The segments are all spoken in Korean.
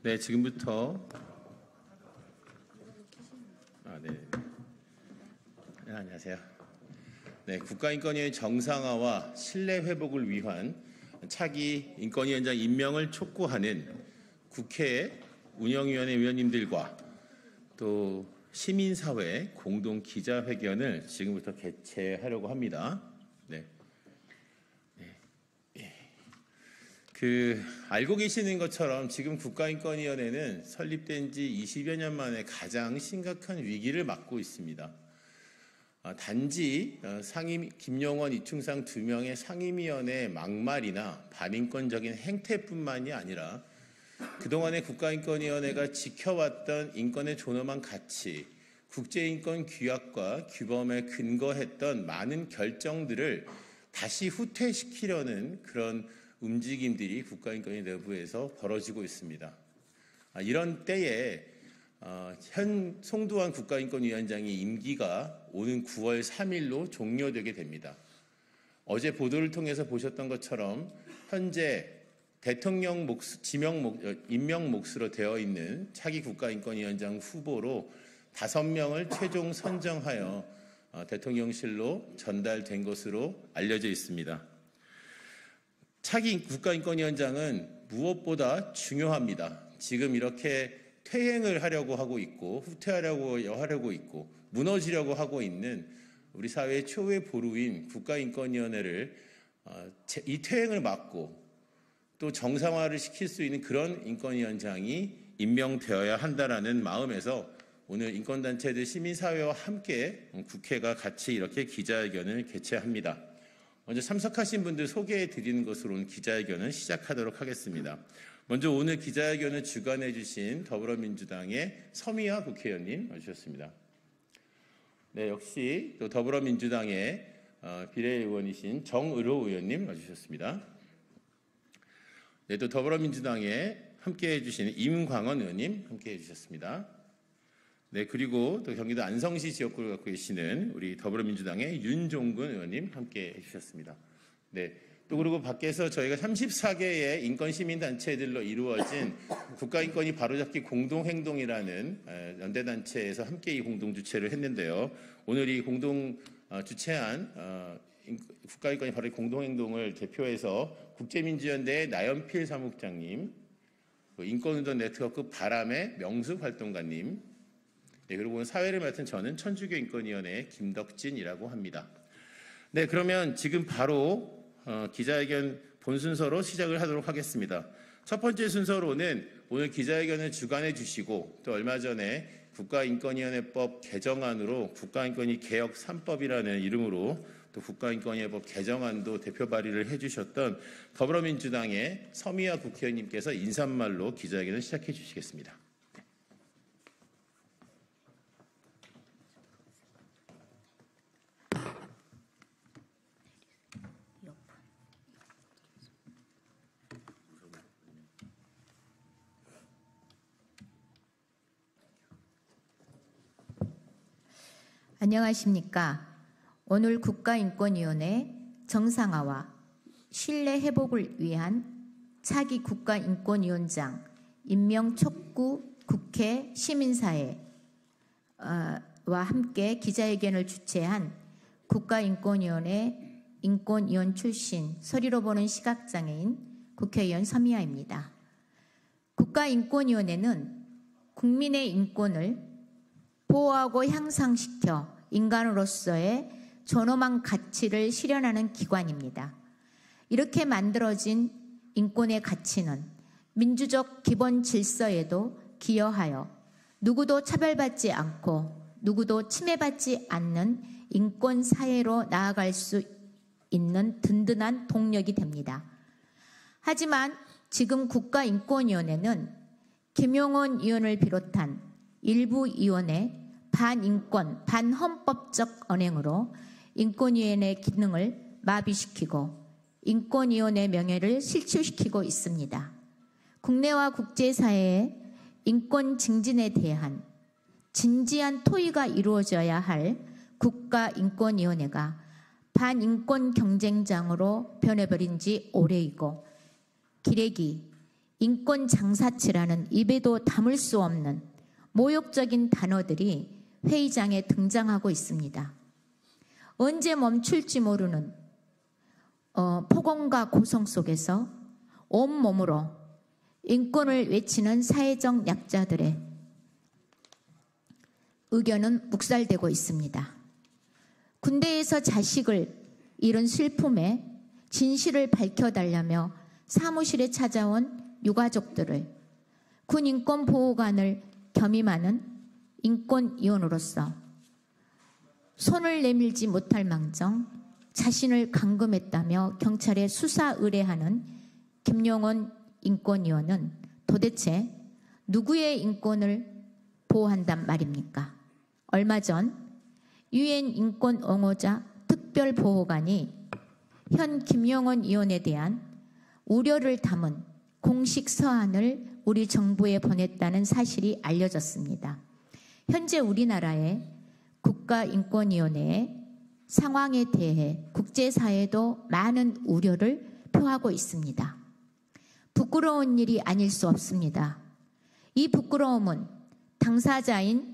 네, 지금부터 네, 안녕하세요. 네, 국가인권위의 정상화와 신뢰 회복을 위한 차기 인권위원장 임명을 촉구하는 국회 운영위원회 위원님들과 또 시민사회 공동 기자회견을 지금부터 개최하려고 합니다. 알고 계시는 것처럼 지금 국가인권위원회는 설립된 지 20여 년 만에 가장 심각한 위기를 맞고 있습니다. 단지 김용원, 이충상 두 명의 상임위원의 막말이나 반인권적인 행태뿐만이 아니라 그동안의 국가인권위원회가 지켜왔던 인권의 존엄한 가치, 국제인권 규약과 규범에 근거했던 많은 결정들을 다시 후퇴시키려는 그런 움직임들이 국가인권위 내부에서 벌어지고 있습니다. 이런 때에 현 송두환 국가인권위원장의 임기가 오는 9월 3일로 종료되게 됩니다. 어제 보도를 통해서 보셨던 것처럼 현재 대통령 임명 몫으로 되어 있는 차기 국가인권위원장 후보로 5명을 최종 선정하여 대통령실로 전달된 것으로 알려져 있습니다. 차기 국가인권위원장은 무엇보다 중요합니다. 지금 이렇게 퇴행을 하려고 하고 있고 후퇴하려고 있고 무너지려고 하고 있는 우리 사회의 초유의 보루인 국가인권위원회를 이 퇴행을 막고 또 정상화를 시킬 수 있는 그런 인권위원장이 임명되어야 한다라는 마음에서 오늘 인권단체들 시민사회와 함께 국회가 같이 이렇게 기자회견을 개최합니다. 먼저 참석하신 분들 소개해 드리는 것으로 오늘 기자회견을 시작하도록 하겠습니다. 먼저 오늘 기자회견을 주관해 주신 더불어민주당의 서미화 국회의원님 와주셨습니다. 네, 역시 또 더불어민주당의 비례의원이신 정의로 의원님 와주셨습니다. 네, 또 더불어민주당에 함께해 주시는 임광원 의원님 함께해 주셨습니다. 네, 그리고 또 경기도 안성시 지역구를 갖고 계시는 우리 더불어민주당의 윤종근 의원님 함께해 주셨습니다. 네, 또 그리고 밖에서 저희가 34개의 인권시민단체들로 이루어진 국가인권위 바로잡기 공동행동이라는 연대단체에서 함께 이 공동주최를 했는데요. 오늘 이 공동 주최한 국가인권위 바로잡기 공동행동을 대표해서 국제민주연대의 나연필 사무국장님, 인권운동 네트워크 바람의 명숙 활동가님, 네, 그리고 오늘 사회를 맡은 저는 천주교 인권위원회의 김덕진이라고 합니다. 네, 그러면 지금 바로 기자회견 본 순서로 시작을 하도록 하겠습니다. 첫 번째 순서로는 오늘 기자회견을 주관해 주시고 또 얼마 전에 국가인권위원회법 개정안으로 국가인권위 개혁 3법이라는 이름으로 또 국가인권위법 개정안도 대표 발의를 해주셨던 더불어민주당의 서미화 국회의원님께서 인사말로 기자회견을 시작해 주시겠습니다. 안녕하십니까. 오늘 국가인권위원회 정상화와 신뢰 회복을 위한 차기 국가인권위원장 임명 촉구 국회 시민사회와 함께 기자회견을 주최한 국가인권위원회 인권위원 출신 서리로 보는 시각장애인 국회의원 서미화입니다. 국가인권위원회는 국민의 인권을 보호하고 향상시켜 인간으로서의 존엄한 가치를 실현하는 기관입니다. 이렇게 만들어진 인권의 가치는 민주적 기본 질서에도 기여하여 누구도 차별받지 않고 누구도 침해받지 않는 인권 사회로 나아갈 수 있는 든든한 동력이 됩니다. 하지만 지금 국가인권위원회는 김용원 의원을 비롯한 일부 위원회 반인권, 반헌법적 언행으로 인권위원회 기능을 마비시키고 인권위원회 명예를 실추시키고 있습니다. 국내와 국제사회의 인권 증진에 대한 진지한 토의가 이루어져야 할 국가인권위원회가 반인권 경쟁장으로 변해버린 지 오래이고 기레기, 인권 장사치라는 입에도 담을 수 없는 모욕적인 단어들이 회의장에 등장하고 있습니다. 언제 멈출지 모르는 폭언과 고성 속에서 온몸으로 인권을 외치는 사회적 약자들의 의견은 묵살되고 있습니다. 군대에서 자식을 잃은 슬픔에 진실을 밝혀달라며 사무실에 찾아온 유가족들을 군 인권보호관을 겸임하는 인권위원으로서 손을 내밀지 못할 망정 자신을 감금했다며 경찰에 수사 의뢰하는 김용원 인권위원은 도대체 누구의 인권을 보호한단 말입니까? 얼마 전 유엔 인권 옹호자 특별보호관이 현 김용원 의원에 대한 우려를 담은 공식 서한을 우리 정부에 보냈다는 사실이 알려졌습니다. 현재 우리나라의 국가인권위원회의 상황에 대해 국제사회도 많은 우려를 표하고 있습니다. 부끄러운 일이 아닐 수 없습니다. 이 부끄러움은 당사자인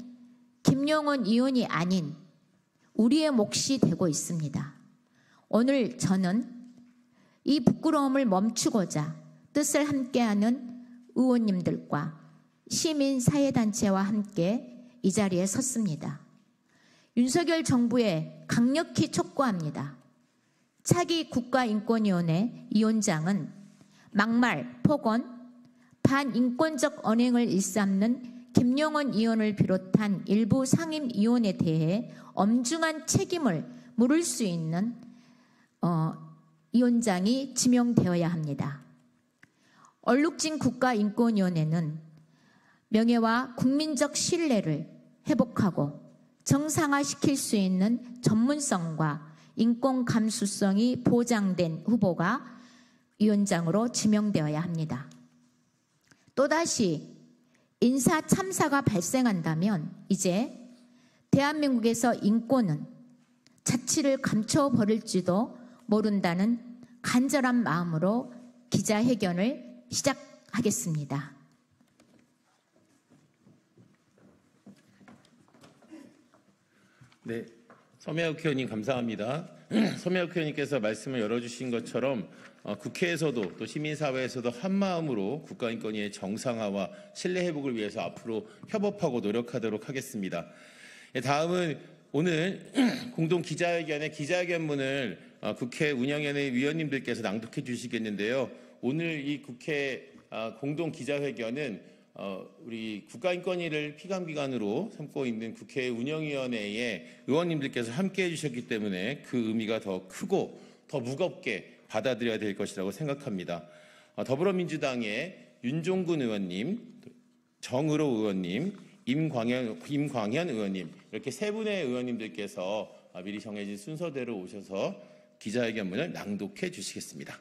김용원 의원이 아닌 우리의 몫이 되고 있습니다. 오늘 저는 이 부끄러움을 멈추고자 뜻을 함께하는 의원님들과 시민사회단체와 함께 이 자리에 섰습니다. 윤석열 정부에 강력히 촉구합니다. 차기 국가인권위원회 위원장은 막말, 폭언, 반인권적 언행을 일삼는 김용원 의원을 비롯한 일부 상임위원에 대해 엄중한 책임을 물을 수 있는 위원장이 지명되어야 합니다. 얼룩진 국가인권위원회는 명예와 국민적 신뢰를 회복하고 정상화시킬 수 있는 전문성과 인권 감수성이 보장된 후보가 위원장으로 지명되어야 합니다. 또다시 인사 참사가 발생한다면 이제 대한민국에서 인권은 자취를 감춰버릴지도 모른다는 간절한 마음으로 기자회견을 시작하겠습니다. 네, 서명혁 의원님 감사합니다. 서명혁 의원님께서 말씀을 열어주신 것처럼 국회에서도 또 시민사회에서도 한마음으로 국가인권위의 정상화와 신뢰 회복을 위해서 앞으로 협업하고 노력하도록 하겠습니다. 다음은 오늘 공동 기자회견의 기자회견문을 국회 운영위원회 위원님들께서 낭독해 주시겠는데요. 오늘 이 국회 공동 기자회견은 우리 국가인권위를 피감기관으로 삼고 있는 국회 운영위원회의 의원님들께서 함께해 주셨기 때문에 그 의미가 더 크고 더 무겁게 받아들여야 될 것이라고 생각합니다. 더불어민주당의 윤종근 의원님, 정의로 의원님, 임광현 의원님 이렇게 세 분의 의원님들께서 미리 정해진 순서대로 오셔서 기자회견문을 낭독해 주시겠습니다.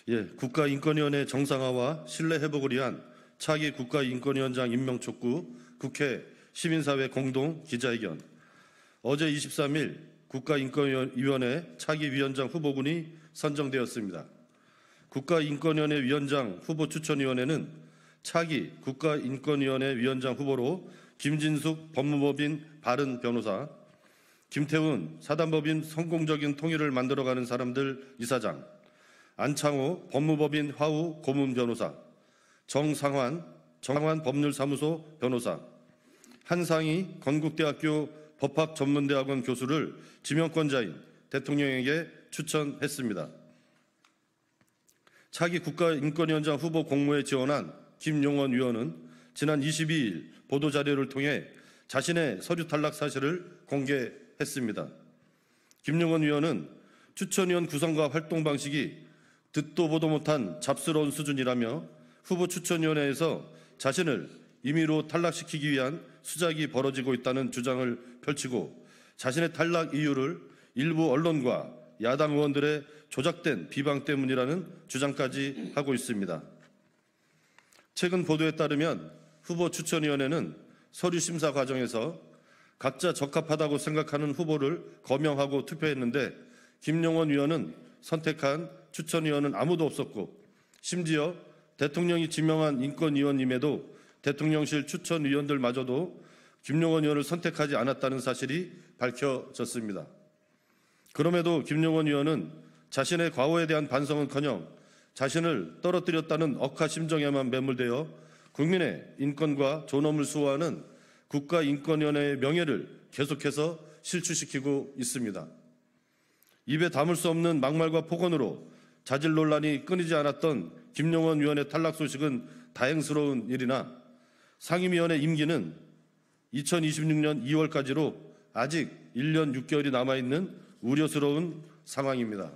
예, 국가인권위원회 정상화와 신뢰 회복을 위한 차기 국가인권위원장 임명 촉구 국회 시민사회 공동 기자회견. 어제 23일 국가인권위원회 차기 위원장 후보군이 선정되었습니다. 국가인권위원회 위원장 후보 추천위원회는 차기 국가인권위원회 위원장 후보로 김진숙 법무법인 바른 변호사, 김태훈 사단법인 성공적인 통일을 만들어가는 사람들 이사장, 안창호 법무법인 화우 고문 변호사, 정상환 법률사무소 변호사, 한상희 건국대학교 법학전문대학원 교수를 지명권자인 대통령에게 추천했습니다. 차기 국가인권위원장 후보 공모에 지원한 김용원 의원은 지난 22일 보도자료를 통해 자신의 서류 탈락 사실을 공개했습니다. 김용원 의원은 추천위원 구성과 활동 방식이 듣도 보도 못한 잡스러운 수준이라며 후보 추천위원회에서 자신을 임의로 탈락시키기 위한 수작이 벌어지고 있다는 주장을 펼치고 자신의 탈락 이유를 일부 언론과 야당 의원들의 조작된 비방 때문이라는 주장까지 하고 있습니다. 최근 보도에 따르면 후보 추천위원회는 서류 심사 과정에서 각자 적합하다고 생각하는 후보를 거명하고 투표했는데 김용원 위원은 선택한 추천위원은 아무도 없었고 심지어 대통령이 지명한 인권위원임에도 대통령실 추천위원들마저도 김용원 의원을 선택하지 않았다는 사실이 밝혀졌습니다. 그럼에도 김용원 의원은 자신의 과오에 대한 반성은커녕 자신을 떨어뜨렸다는 억하심정에만 매몰되어 국민의 인권과 존엄을 수호하는 국가인권위원회의 명예를 계속해서 실추시키고 있습니다. 입에 담을 수 없는 막말과 폭언으로 자질 논란이 끊이지 않았던 김용원 위원의 탈락 소식은 다행스러운 일이나 상임위원회 임기는 2026년 2월까지로 아직 1년 6개월이 남아있는 우려스러운 상황입니다.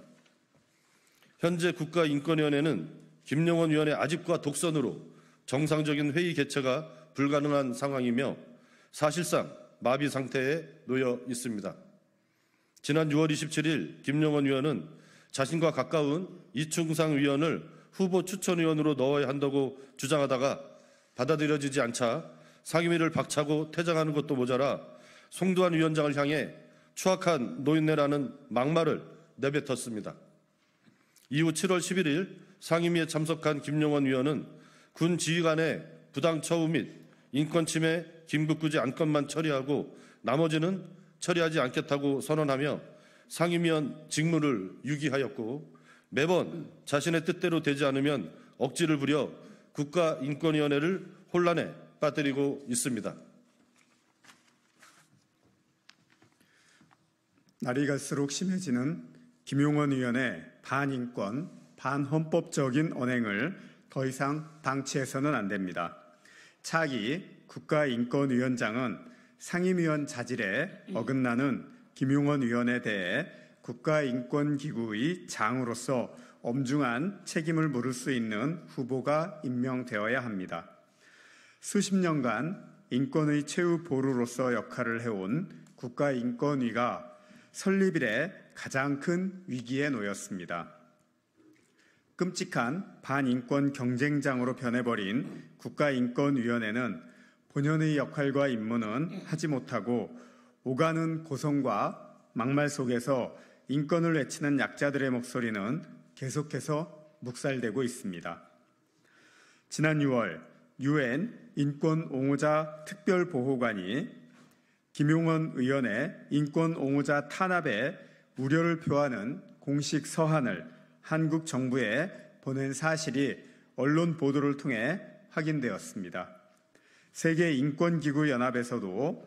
현재 국가인권위원회는 김용원 위원의 아집과 독선으로 정상적인 회의 개최가 불가능한 상황이며 사실상 마비 상태에 놓여 있습니다. 지난 6월 27일 김용원 위원은 자신과 가까운 이충상 위원을 후보 추천위원으로 넣어야 한다고 주장하다가 받아들여지지 않자 상임위를 박차고 퇴장하는 것도 모자라 송두환 위원장을 향해 추악한 노인네라는 막말을 내뱉었습니다. 이후 7월 11일 상임위에 참석한 김용원 위원은 군 지휘관의 부당 처우 및 인권침해 김국구지 안건만 처리하고 나머지는 처리하지 않겠다고 선언하며 상임위원 직무를 유기하였고 매번 자신의 뜻대로 되지 않으면 억지를 부려 국가인권위원회를 혼란에 빠뜨리고 있습니다. 날이 갈수록 심해지는 김용원 의원의 반인권, 반헌법적인 언행을 더 이상 방치해서는 안 됩니다. 차기 국가인권위원장은 상임위원 자질에 어긋나는 김용원 의원에 대해 국가인권기구의 장으로서 엄중한 책임을 물을 수 있는 후보가 임명되어야 합니다. 수십 년간 인권의 최후 보루로서 역할을 해온 국가인권위가 설립 이래 가장 큰 위기에 놓였습니다. 끔찍한 반인권 경쟁장으로 변해버린 국가인권위원회는 본연의 역할과 임무는 하지 못하고 오가는 고성과 막말 속에서 인권을 외치는 약자들의 목소리는 계속해서 묵살되고 있습니다. 지난 6월 UN 인권옹호자 특별보호관이 김용원 의원의 인권옹호자 탄압에 우려를 표하는 공식 서한을 한국 정부에 보낸 사실이 언론 보도를 통해 확인되었습니다. 세계인권기구연합에서도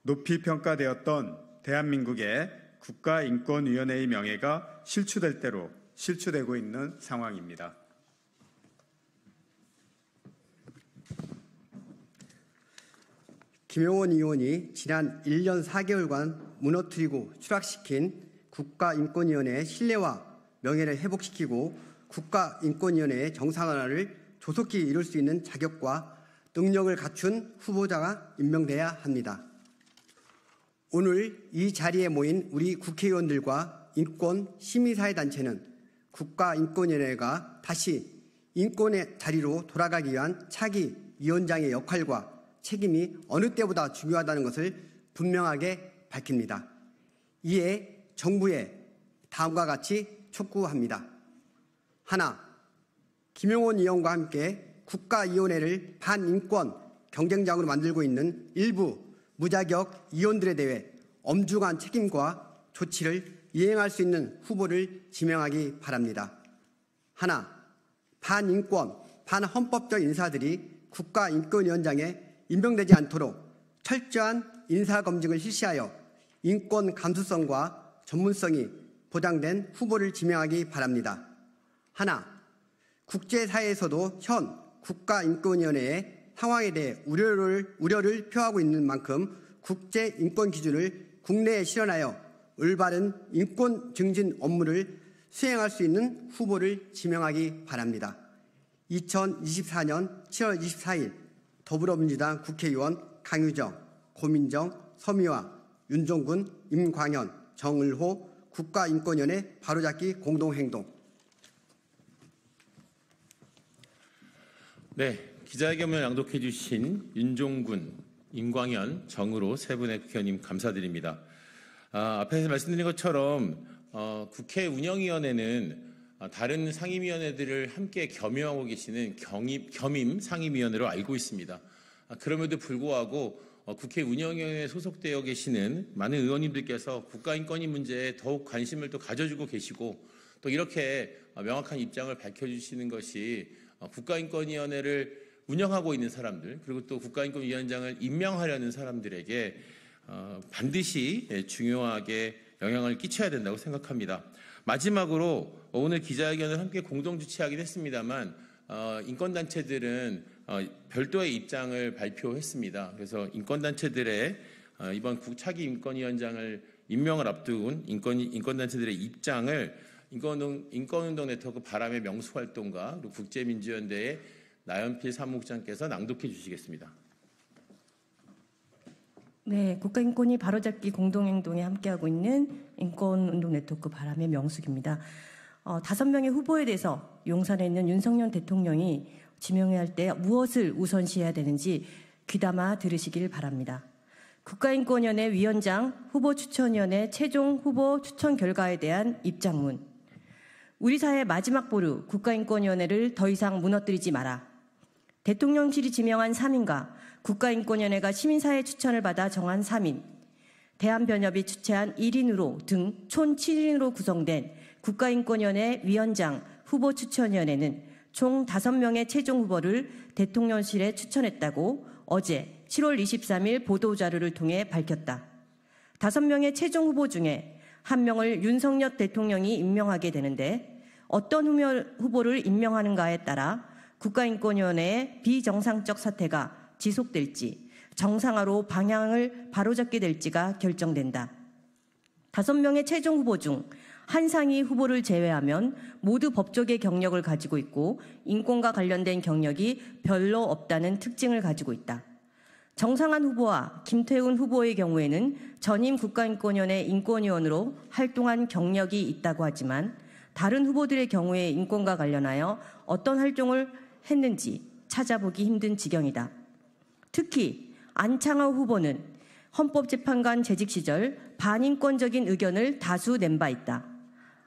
높이 평가되었던 대한민국의 국가인권위원회의 명예가 실추될 대로 실추되고 있는 상황입니다. 김용원 의원이 지난 1년 4개월간 무너뜨리고 추락시킨 국가인권위원회의 신뢰와 명예를 회복시키고 국가인권위원회의 정상화를 조속히 이룰 수 있는 자격과 능력을 갖춘 후보자가 임명돼야 합니다. 오늘 이 자리에 모인 우리 국회의원들과 인권 시민사회단체는 국가인권위원회가 다시 인권의 자리로 돌아가기 위한 차기 위원장의 역할과 책임이 어느 때보다 중요하다는 것을 분명하게 밝힙니다. 이에 정부에 다음과 같이 촉구합니다. 하나, 김용원 의원과 함께 국가위원회를 반인권 경쟁장으로 만들고 있는 일부 무자격 의원들에 대해 엄중한 책임과 조치를 이행할 수 있는 후보를 지명하기 바랍니다. 하나, 반인권, 반헌법적 인사들이 국가인권위원장에 임명되지 않도록 철저한 인사검증을 실시하여 인권 감수성과 전문성이 보장된 후보를 지명하기 바랍니다. 하나, 국제사회에서도 현 국가인권위원회의 상황에 대해 우려를 표하고 있는 만큼 국제인권 기준을 국내에 실현하여 올바른 인권 증진 업무를 수행할 수 있는 후보를 지명하기 바랍니다. 2024년 7월 24일 더불어민주당 국회의원 강유정, 고민정, 서미화, 윤종군, 임광현, 정을호 국가인권위원회 바로잡기 공동행동. 네, 기자회견을 낭독해 주신 윤종군, 임광현, 정의로 세 분의 국회의원님 감사드립니다. 앞에서 말씀드린 것처럼 국회 운영위원회는 다른 상임위원회들을 함께 겸임하고 계시는 겸임 상임위원회로 알고 있습니다. 그럼에도 불구하고 국회 운영위원회에 소속되어 계시는 많은 의원님들께서 국가인권위 문제에 더욱 관심을 또 가져주고 계시고 또 이렇게 명확한 입장을 밝혀주시는 것이 국가인권위원회를 운영하고 있는 사람들 그리고 또 국가인권위원장을 임명하려는 사람들에게 반드시 중요하게 영향을 끼쳐야 된다고 생각합니다. 마지막으로 오늘 기자회견을 함께 공동 주최하긴 했습니다만 인권단체들은 별도의 입장을 발표했습니다. 그래서 인권단체들의 이번 차기 인권위원장을 임명을 앞둔 인권단체들의 입장을 인권운동 네트워크 바람의 명수활동가 그리고 국제민주연대의 나연필 사무국장께서 낭독해 주시겠습니다. 네, 국가인권위 바로잡기 공동행동에 함께하고 있는 인권운동 네트워크 바람의 명숙입니다. 5명의 후보에 대해서 용산에 있는 윤석열 대통령이 지명해야 할 때 무엇을 우선시해야 되는지 귀담아 들으시길 바랍니다. 국가인권위원회 위원장 후보추천위원회 최종 후보 추천 결과에 대한 입장문. 우리 사회의 마지막 보루 국가인권위원회를 더 이상 무너뜨리지 마라. 대통령실이 지명한 3인과 국가인권위원회가 시민사회 추천을 받아 정한 3인, 대한변협이 주최한 1인으로 등 총 7인으로 구성된 국가인권위원회 위원장 후보추천위원회는 총 5명의 최종 후보를 대통령실에 추천했다고 어제 7월 23일 보도자료를 통해 밝혔다. 5명의 최종 후보 중에 1명을 윤석열 대통령이 임명하게 되는데 어떤 후보를 임명하는가에 따라 국가인권위원회의 비정상적 사태가 지속될지 정상화로 방향을 바로잡게 될지가 결정된다. 5명의 최종 후보 중 한상위 후보를 제외하면 모두 법조계 경력을 가지고 있고 인권과 관련된 경력이 별로 없다는 특징을 가지고 있다. 정상한 후보와 김태훈 후보의 경우에는 전임 국가인권위원회 인권위원으로 활동한 경력이 있다고 하지만 다른 후보들의 경우에 인권과 관련하여 어떤 활동을 했는지 찾아보기 힘든 지경이다. 특히 안창호 후보는 헌법재판관 재직 시절 반인권적인 의견을 다수 낸 바 있다.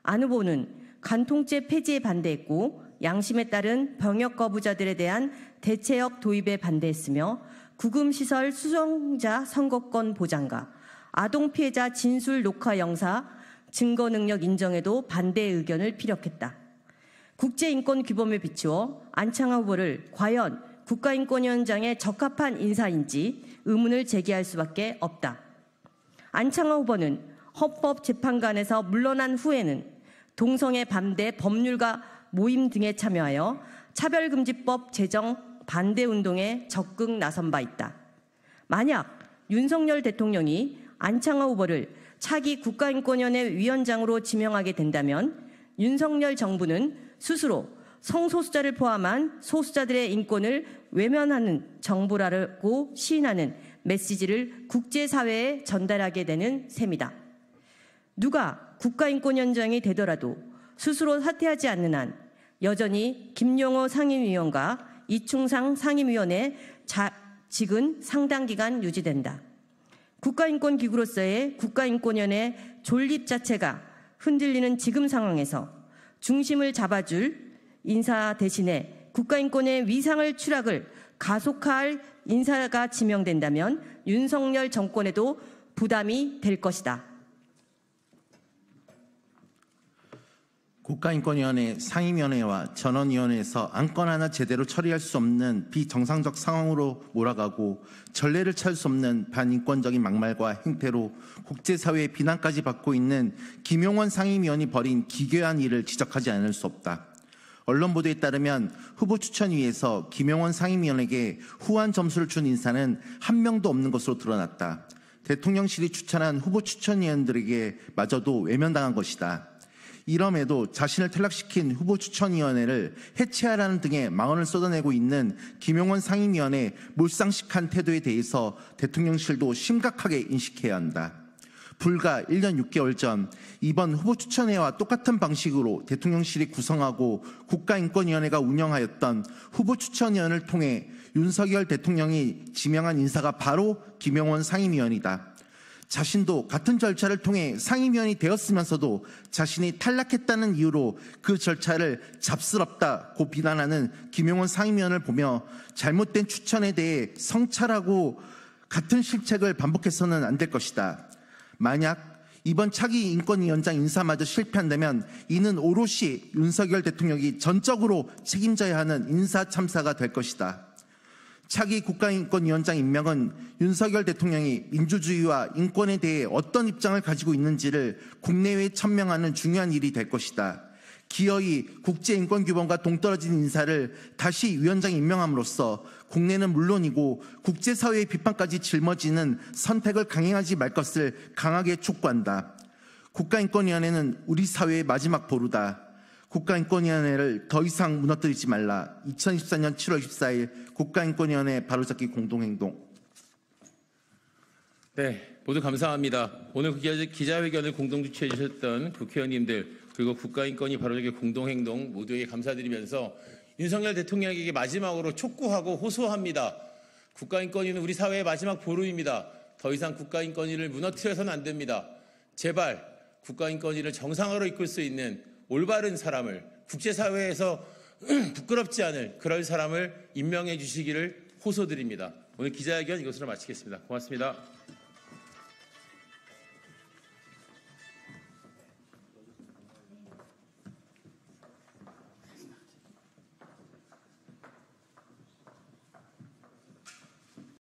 안 후보는 간통죄 폐지에 반대했고 양심에 따른 병역 거부자들에 대한 대체역 도입에 반대했으며 구금시설 수송자 선거권 보장과 아동피해자 진술 녹화 영사 증거 능력 인정에도 반대의 의견을 피력했다. 국제인권규범에 비추어 안창호 후보를 과연 국가인권위원장에 적합한 인사인지 의문을 제기할 수밖에 없다. 안창호 후보는 헌법재판관에서 물러난 후에는 동성애 반대 법률가 모임 등에 참여하여 차별금지법 제정 반대 운동에 적극 나선 바 있다. 만약 윤석열 대통령이 안창호 후보를 차기 국가인권위원회 위원장으로 지명하게 된다면 윤석열 정부는 스스로 성소수자를 포함한 소수자들의 인권을 외면하는 정부라고 시인하는 메시지를 국제사회에 전달하게 되는 셈이다. 누가 국가인권위원장이 되더라도 스스로 사퇴하지 않는 한 여전히 김용호 상임위원과 이충상 상임위원의 직은 상당 기간 유지된다. 국가인권기구로서의 국가인권위원회 존립 자체가 흔들리는 지금 상황에서 중심을 잡아줄 인사 대신에 국가인권의 위상을 추락을 가속화할 인사가 지명된다면 윤석열 정권에도 부담이 될 것이다. 국가인권위원회 상임위원회와 전원위원회에서 안건 하나 제대로 처리할 수 없는 비정상적 상황으로 몰아가고 전례를 찾을 수 없는 반인권적인 막말과 행태로 국제사회의 비난까지 받고 있는 김용원 상임위원이 벌인 기괴한 일을 지적하지 않을 수 없다. 언론 보도에 따르면 후보 추천위에서 김용원 상임위원에게 후한 점수를 준 인사는 한 명도 없는 것으로 드러났다. 대통령실이 추천한 후보 추천위원들에게 마저도 외면당한 것이다. 이럼에도 자신을 탈락시킨 후보 추천위원회를 해체하라는 등의 망언을 쏟아내고 있는 김용원 상임위원의 몰상식한 태도에 대해서 대통령실도 심각하게 인식해야 한다. 불과 1년 6개월 전 이번 후보 추천회와 똑같은 방식으로 대통령실이 구성하고 국가인권위원회가 운영하였던 후보 추천위원회를 통해 윤석열 대통령이 지명한 인사가 바로 김용원 상임위원이다. 자신도 같은 절차를 통해 상임위원이 되었으면서도 자신이 탈락했다는 이유로 그 절차를 잡스럽다고 비난하는 김용원 상임위원을 보며 잘못된 추천에 대해 성찰하고 같은 실책을 반복해서는 안 될 것이다. 만약 이번 차기 인권위원장 인사마저 실패한다면 이는 오롯이 윤석열 대통령이 전적으로 책임져야 하는 인사 참사가 될 것이다. 차기 국가인권위원장 임명은 윤석열 대통령이 민주주의와 인권에 대해 어떤 입장을 가지고 있는지를 국내외에 천명하는 중요한 일이 될 것이다. 기어이 국제인권규범과 동떨어진 인사를 다시 위원장 임명함으로써 국내는 물론이고 국제사회의 비판까지 짊어지는 선택을 강행하지 말 것을 강하게 촉구한다. 국가인권위원회는 우리 사회의 마지막 보루다. 국가인권위원회를 더 이상 무너뜨리지 말라. 2024년 7월 24일 국가인권위원회 바로잡기 공동행동. 네, 모두 감사합니다. 오늘 기자회견을 공동 주최해 주셨던 국회의원님들 그리고 국가인권위 바로잡기 공동행동 모두에게 감사드리면서 윤석열 대통령에게 마지막으로 촉구하고 호소합니다. 국가인권위는 우리 사회의 마지막 보루입니다. 더 이상 국가인권위를 무너뜨려서는 안 됩니다. 제발 국가인권위를 정상화로 이끌 수 있는 올바른 사람을 국제사회에서 부끄럽지 않을 그럴 사람을 임명해 주시기를 호소드립니다. 오늘 기자회견 이것으로 마치겠습니다. 고맙습니다.